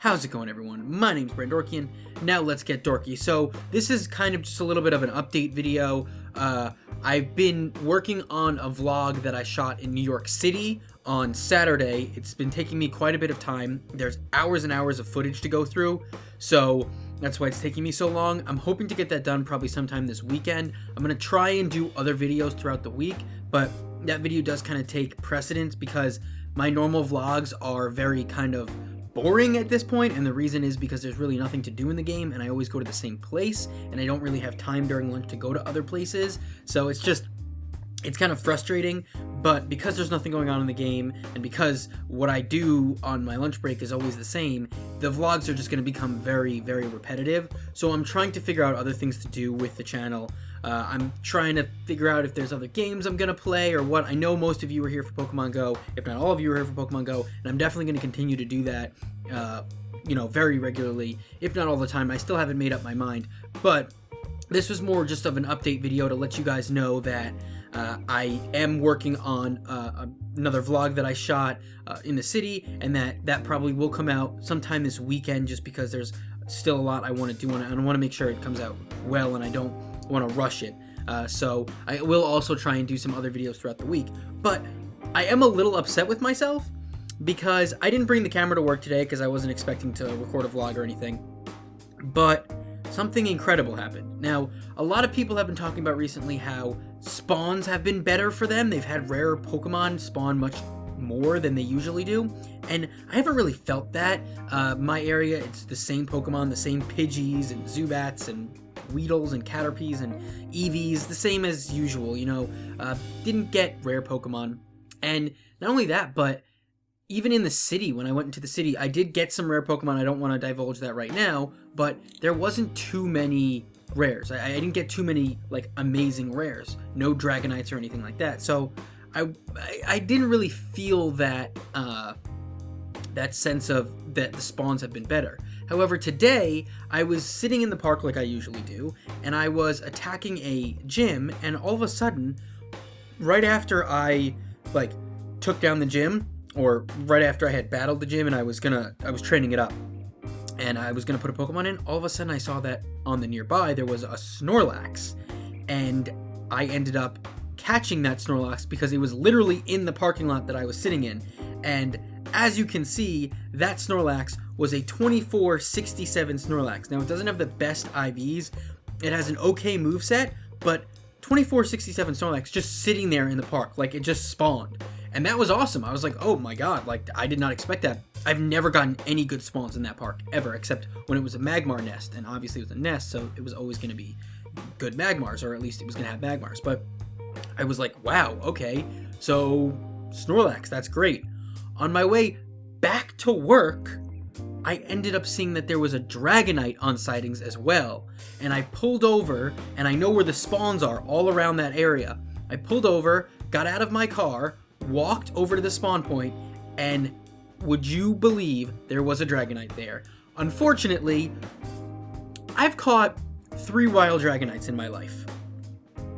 How's it going, everyone? My name's Brand Dorkian. Now let's get dorky. So this is kind of just a little bit of an update video. I've been working on a vlog that I shot in New York City on Saturday. It's been taking me quite a bit of time. There's hours and hours of footage to go through, so that's why it's taking me so long. I'm hoping to get that done probably sometime this weekend. I'm going to try and do other videos throughout the week, but that video does kind of take precedence because my normal vlogs are very kind of boring at this point, and the reason is because there's really nothing to do in the game and I always go to the same place and I don't really have time during lunch to go to other places, so it's kind of frustrating. But because there's nothing going on in the game and because what I do on my lunch break is always the same, the vlogs are just going to become very, very repetitive. So I'm trying to figure out other things to do with the channel. I'm trying to figure out if there's other games I'm going to play or what. I know most of you are here for Pokemon Go, if not all of you are here for Pokemon Go, and I'm definitely going to continue to do that, very regularly, if not all the time. I still haven't made up my mind, but this was more just of an update video to let you guys know that I am working on another vlog that I shot in the city, and that probably will come out sometime this weekend, just because there's still a lot I want to do, and I want to make sure it comes out well, and I don't want to rush it. So I will also try and do some other videos throughout the week. But I am a little upset with myself because I didn't bring the camera to work today because I wasn't expecting to record a vlog or anything. But something incredible happened. Now, a lot of people have been talking about recently how spawns have been better for them. They've had rarer Pokemon spawn much more than they usually do, and I haven't really felt that. My area, it's the same Pokemon, the same Pidgeys and Zubats and Weedles and Caterpies and Eevees, the same as usual, didn't get rare Pokemon. And not only that, but even in the city, when I went into the city, I did get some rare Pokemon. I don't want to divulge that right now, but there wasn't too many rares. I didn't get too many, amazing rares. No Dragonites or anything like that. So I didn't really feel that, that sense of that the spawns have been better. However, today, I was sitting in the park like I usually do, and I was attacking a gym, and all of a sudden, right after I, took down the gym, or right after I had battled the gym and I was training it up, and I was gonna put a Pokemon in, all of a sudden I saw that on the nearby there was a Snorlax, and I ended up catching that Snorlax because it was literally in the parking lot that I was sitting in. And as you can see, that Snorlax was a 2467 Snorlax. Now, it doesn't have the best IVs, it has an okay moveset, but 2467 Snorlax just sitting there in the park, it just spawned. And that was awesome. I was like, oh my god, I did not expect that. I've never gotten any good spawns in that park, ever, except when it was a Magmar nest, and obviously it was a nest, so it was always going to be good Magmars, or at least it was going to have Magmars. But I was like, wow, okay, so Snorlax, that's great. On my way back to work, I ended up seeing that there was a Dragonite on sightings as well, and I pulled over, and I know where the spawns are all around that area. I pulled over, got out of my car, walked over to the spawn point, and would you believe there was a Dragonite there? Unfortunately, I've caught 3 wild Dragonites in my life.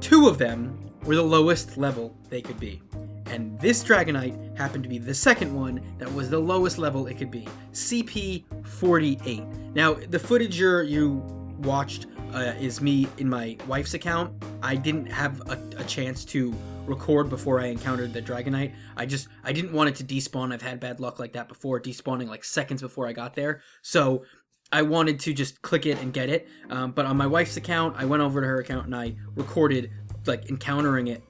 2 of them were the lowest level they could be. And this Dragonite happened to be the second one that was the lowest level it could be. CP 48. Now, the footage you watched is me in my wife's account. I didn't have a chance to record before I encountered the Dragonite. I didn't want it to despawn. I've had bad luck like that before, despawning seconds before I got there. So I wanted to just click it and get it. But on my wife's account, I went over to her account and I recorded encountering it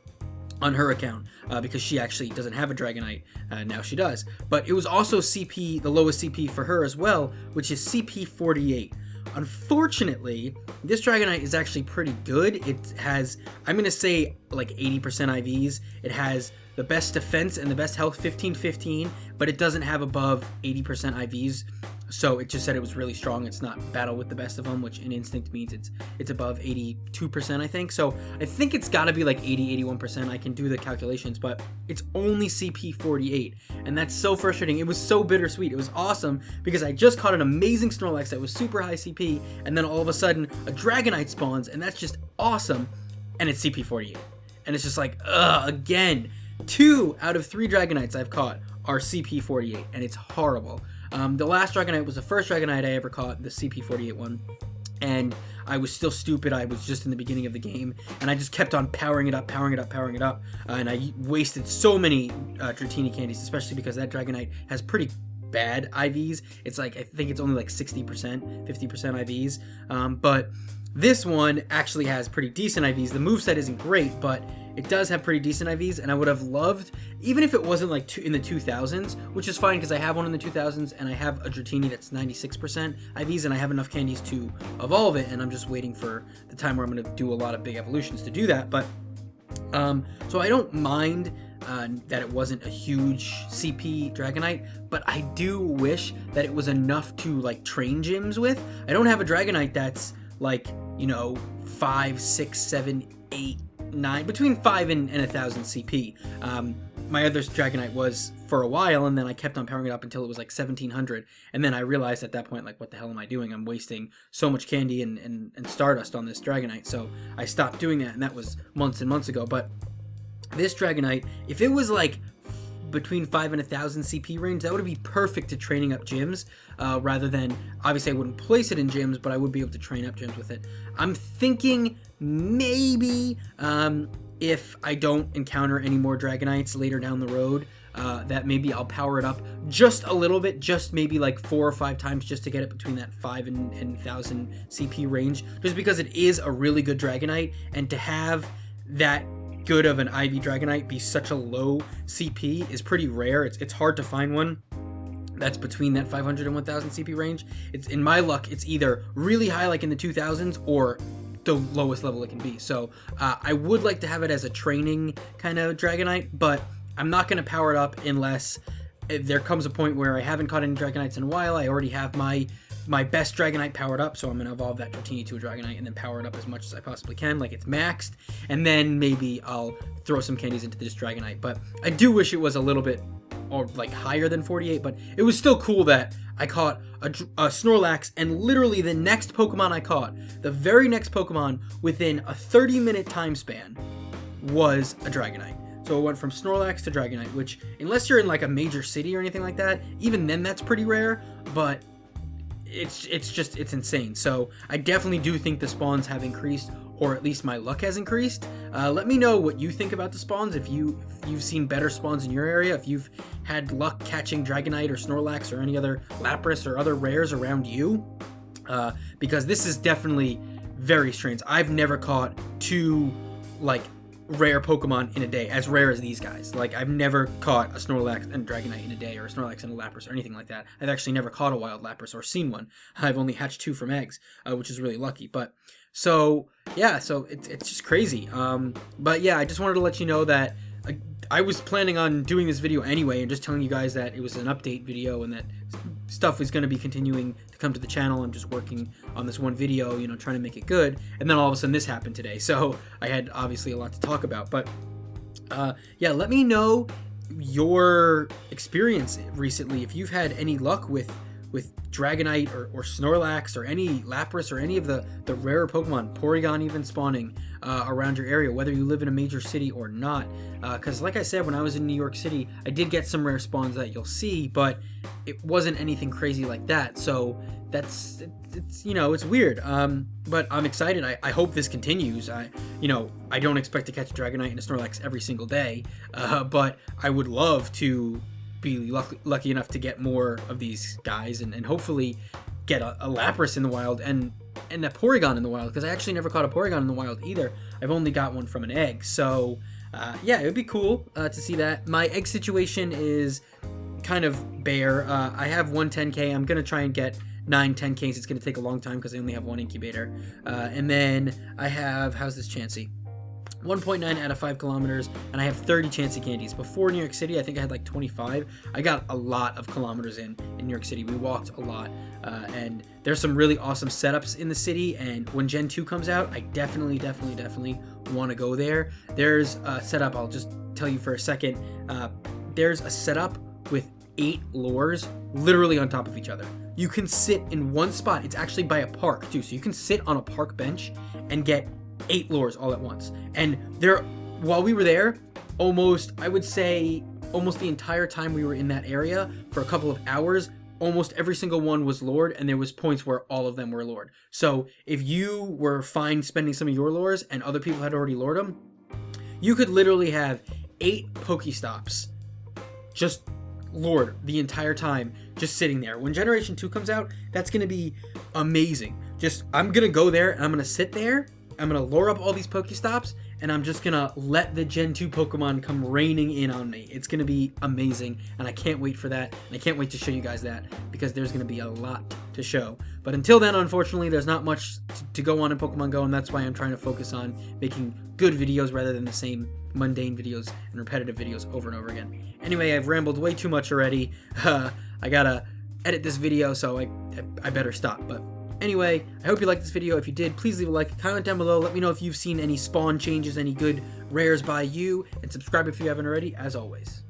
on her account, because she actually doesn't have a Dragonite. Now she does. But it was also CP, the lowest CP for her as well, which is CP 48. Unfortunately, this Dragonite is actually pretty good. It has, I'm going to say, 80% IVs. It has the best defense and the best health, 15-15, but it doesn't have above 80% IVs. So it just said it was really strong. It's not battle with the best of them, which in Instinct means it's above 82%, I think. So I think it's got to be 80-81%. I can do the calculations, but it's only CP 48, and that's so frustrating. It was so bittersweet. It was awesome because I just caught an amazing Snorlax that was super high CP, and then all of a sudden a Dragonite spawns, and that's just awesome, and it's CP 48. And it's just again, 2 out of 3 Dragonites I've caught are CP 48, and it's horrible. The last Dragonite was the first Dragonite I ever caught, the CP48 one. And I was still stupid. I was just in the beginning of the game, and I just kept on powering it up, and I wasted so many Dratini candies, especially because that Dragonite has pretty bad IVs. It's like, I think it's only like 60%, 50% IVs, but this one actually has pretty decent IVs. The moveset isn't great, but it does have pretty decent IVs, and I would have loved, even if it wasn't like in the 2000s, which is fine because I have one in the 2000s, and I have a Dratini that's 96% IVs, and I have enough candies to evolve it, and I'm just waiting for the time where I'm going to do a lot of big evolutions to do that. But so I don't mind that it wasn't a huge CP Dragonite, but I do wish that it was enough to like train gyms with. I don't have a Dragonite that's like, you know, 5, 6, 7, 8, 9, between 5 and 1,000 CP. My other Dragonite was for a while, and then I kept on powering it up until it was like 1,700, and then I realized at that point, like, what the hell am I doing? I'm wasting so much candy and Stardust on this Dragonite, so I stopped doing that, and that was months and months ago. But this Dragonite, if it was like between 5 and 1,000 CP range, that would be perfect to training up gyms, rather than, obviously I wouldn't place it in gyms, but I would be able to train up gyms with it. I'm thinking maybe if I don't encounter any more Dragonites later down the road, that maybe I'll power it up just a little bit, just maybe like 4 or 5 times, just to get it between that 5 and 1,000 CP range, just because it is a really good Dragonite, and to have that good of an IV Dragonite be such a low CP is pretty rare. It's hard to find one that's between that 500 and 1,000 CP range. It's, in my luck, it's either really high like in the 2000s or the lowest level it can be. So I would like to have it as a training kind of Dragonite, but I'm not going to power it up unless there comes a point where I haven't caught any Dragonites in a while. I already have my best Dragonite powered up, so I'm going to evolve that Dratini to a Dragonite and then power it up as much as I possibly can, like it's maxed, and then maybe I'll throw some candies into this Dragonite. But I do wish it was a little bit or like higher than 48, but it was still cool that I caught a Snorlax, and literally the next Pokemon I caught, the very next Pokemon within a 30-minute time span, was a Dragonite. So it went from Snorlax to Dragonite, which, unless you're in like a major city or anything like that, even then that's pretty rare, but it's insane. So I definitely do think the spawns have increased, or at least my luck has increased. Let me know what you think about the spawns, if you've seen better spawns in your area, if you've had luck catching Dragonite or Snorlax or any other Lapras or other rares around you, because this is definitely very strange. I've never caught 2 like rare Pokemon in a day as rare as these guys. Like, I've never caught a Snorlax and a Dragonite in a day, or a Snorlax and a Lapras, or anything like that. I've actually never caught a wild Lapras or seen one. I've only hatched 2 from eggs, which is really lucky. But so yeah, so it's just crazy. But yeah, I just wanted to let you know that I was planning on doing this video anyway, and just telling you guys that it was an update video and that stuff is going to be continuing to come to the channel. I'm just working on this one video, you know, trying to make it good, and then all of a sudden this happened today, so I had obviously a lot to talk about. But yeah, let me know your experience recently, if you've had any luck with Dragonite or Snorlax or any Lapras or any of the rarer Pokemon, Porygon even, spawning around your area, whether you live in a major city or not. Because like I said, when I was in New York City, I did get some rare spawns that you'll see, but it wasn't anything crazy like that. So it's you know, it's weird. But I'm excited. I hope this continues. I don't expect to catch a Dragonite and a Snorlax every single day, but I would love to be lucky enough to get more of these guys, and hopefully get a Lapras in the wild and a Porygon in the wild, because I actually never caught a Porygon in the wild either. I've only got one from an egg. So yeah, it would be cool to see that. My egg situation is kind of bare. I have one 10k. I'm gonna try and get 9 10ks. It's gonna take a long time because I only have one incubator. And then I have, how's this Chansey? 1.9 out of 5 kilometers, and I have 30 Chansey candies. Before New York City, I think I had like 25. I got a lot of kilometers in New York City. We walked a lot, and there's some really awesome setups in the city, and when Gen 2 comes out, I definitely want to go there. There's a setup, I'll just tell you for a second. There's a setup with 8 lures literally on top of each other. You can sit in one spot. It's actually by a park too, so you can sit on a park bench and get 8 lures all at once. And there, while we were there, I would say almost the entire time we were in that area, for a couple of hours, almost every single one was lured, and there was points where all of them were lured. So if you were fine spending some of your lures and other people had already lured them, you could literally have 8 Pokestops just lured the entire time, just sitting there. When Generation 2 comes out, that's going to be amazing. I'm going to go there, and I'm going to sit there, I'm going to lure up all these Pokestops, and I'm just going to let the Gen 2 Pokemon come raining in on me. It's going to be amazing, and I can't wait for that, and I can't wait to show you guys that, because there's going to be a lot to show. But until then, unfortunately, there's not much to go on in Pokemon Go, and that's why I'm trying to focus on making good videos rather than the same mundane videos and repetitive videos over and over again. Anyway, I've rambled way too much already. I gotta edit this video, so I better stop. But anyway, I hope you liked this video. If you did, please leave a like, comment down below. Let me know if you've seen any spawn changes, any good rares by you, and subscribe if you haven't already, as always.